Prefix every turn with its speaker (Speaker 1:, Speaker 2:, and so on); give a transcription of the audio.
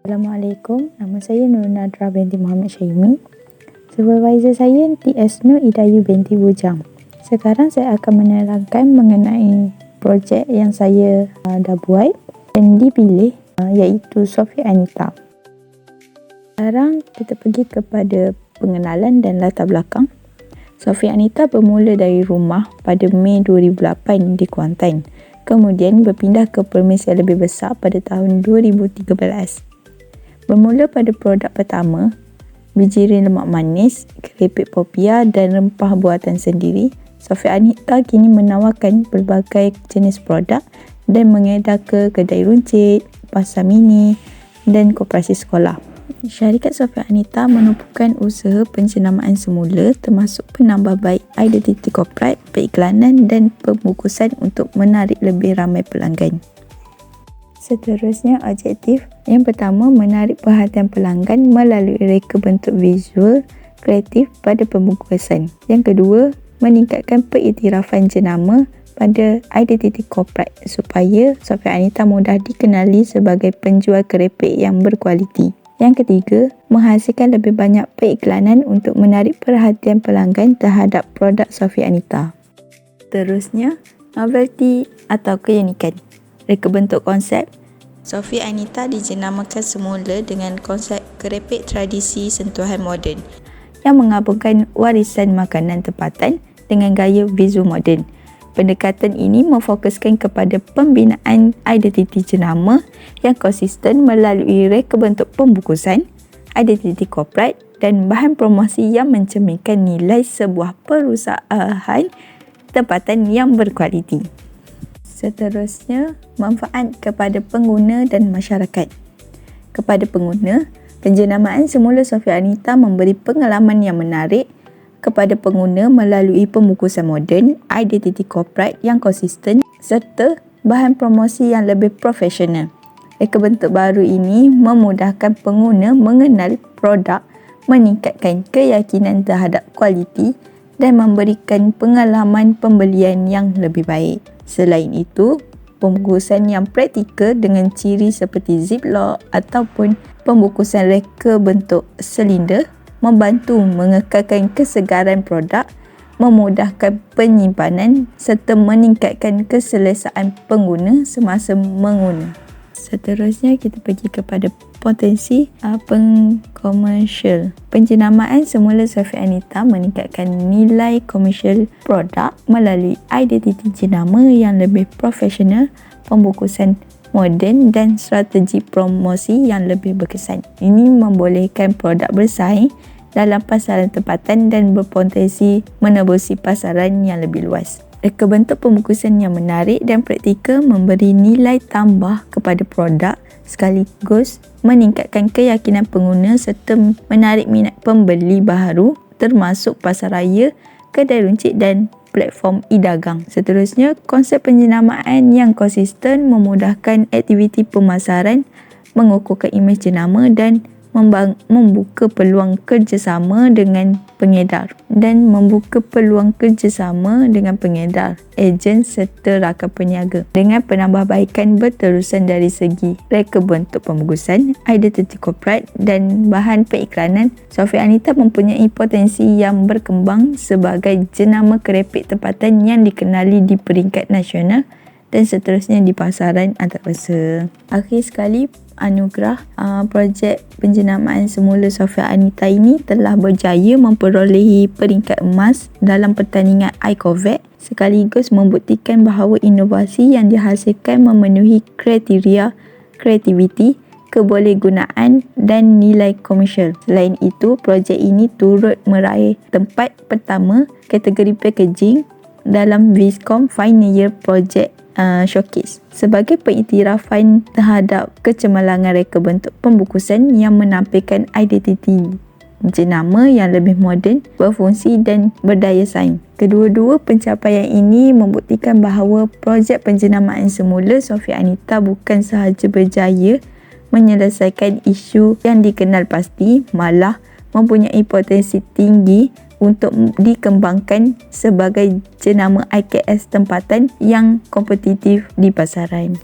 Speaker 1: Assalamualaikum, nama saya Nur Nadra binti Muhammad Syaimi. Supervisor saya TS Nur Idayu binti Bujang. Sekarang saya akan menerangkan mengenai projek yang saya dah buat dan dipilih, iaitu Sofia Anita. Sekarang kita pergi kepada pengenalan dan latar belakang. Sofia Anita bermula dari rumah pada Mei 2008 di Kuantan. Kemudian berpindah ke premis yang lebih besar pada tahun 2013. Bermula pada produk pertama, bijirin lemak manis, keripik popia dan rempah buatan sendiri, Sofia Anita kini menawarkan pelbagai jenis produk dan mengedar ke kedai runcit, pasar mini dan koperasi sekolah. Syarikat Sofia Anita menumpukan usaha penjenamaan semula termasuk penambahbaik identiti korporat, periklanan dan pembungkusan untuk menarik lebih ramai pelanggan. Seterusnya, objektif. Yang pertama, menarik perhatian pelanggan melalui reka bentuk visual kreatif pada pembungkusan. Yang kedua, meningkatkan pengiktirafan jenama pada identiti korporat supaya Sofia Anita mudah dikenali sebagai penjual keripik yang berkualiti. Yang ketiga, menghasilkan lebih banyak periklanan untuk menarik perhatian pelanggan terhadap produk Sofia Anita. Terusnya, novelty atau keunikan. Reka bentuk konsep. Sofia Anita dijenamakan semula dengan konsep keripik tradisi sentuhan moden yang menggabungkan warisan makanan tempatan dengan gaya visual moden. Pendekatan ini memfokuskan kepada pembinaan identiti jenama yang konsisten melalui reka bentuk pembungkusan, identiti korporat dan bahan promosi yang mencerminkan nilai sebuah perusahaan tempatan yang berkualiti. Seterusnya, manfaat kepada pengguna dan masyarakat. Kepada pengguna, penjenamaan semula Sofia Anita memberi pengalaman yang menarik kepada pengguna melalui pembungkusan moden, identiti korporat yang konsisten serta bahan promosi yang lebih profesional. Reka bentuk baru ini memudahkan pengguna mengenal produk, meningkatkan keyakinan terhadap kualiti dan memberikan pengalaman pembelian yang lebih baik. Selain itu, pembungkusan yang praktikal dengan ciri seperti ziplock ataupun pembungkusan reka bentuk silinder membantu mengekalkan kesegaran produk, memudahkan penyimpanan serta meningkatkan keselesaan pengguna semasa mengguna. Seterusnya, kita pergi kepada potensi pengkomersial. Penjenamaan semula Sofia Anita meningkatkan nilai komersial produk melalui identiti jenama yang lebih profesional, pembungkusan moden dan strategi promosi yang lebih berkesan. Ini membolehkan produk bersaing dalam pasaran tempatan dan berpotensi menembusi pasaran yang lebih luas. Reka bentuk pembungkusan yang menarik dan praktikal memberi nilai tambah kepada produk sekaligus meningkatkan keyakinan pengguna serta menarik minat pembeli baharu termasuk pasaraya, kedai runcit dan platform e-dagang. Seterusnya, konsep penjenamaan yang konsisten memudahkan aktiviti pemasaran, mengukuhkan imej jenama dan membuka peluang kerjasama dengan pengedar ejen serta rakan peniaga. Dengan penambahbaikan berterusan dari segi reka bentuk pembungkusan, identiti korporat dan bahan periklanan, Sofia Anita mempunyai potensi yang berkembang sebagai jenama keripik tempatan yang dikenali di peringkat nasional dan seterusnya di pasaran antarabangsa. Akhir sekali, anugerah projek penjenamaan semula Sofia Anita ini telah berjaya memperolehi peringkat emas dalam pertandingan iCOVAC sekaligus membuktikan bahawa inovasi yang dihasilkan memenuhi kriteria kreativiti, kebolehgunaan dan nilai komersial. Selain itu, projek ini turut meraih tempat pertama kategori packaging dalam Viscom Final Year Project Showcase sebagai pengiktirafan terhadap kecemerlangan reka bentuk pembungkusan yang menampilkan identiti jenama yang lebih moden, berfungsi dan berdaya saing. Kedua-dua pencapaian ini membuktikan bahawa projek penjenamaan semula Sofia Anita bukan sahaja berjaya menyelesaikan isu yang dikenal pasti, malah mempunyai potensi tinggi untuk dikembangkan sebagai jenama IKS tempatan yang kompetitif di pasaran.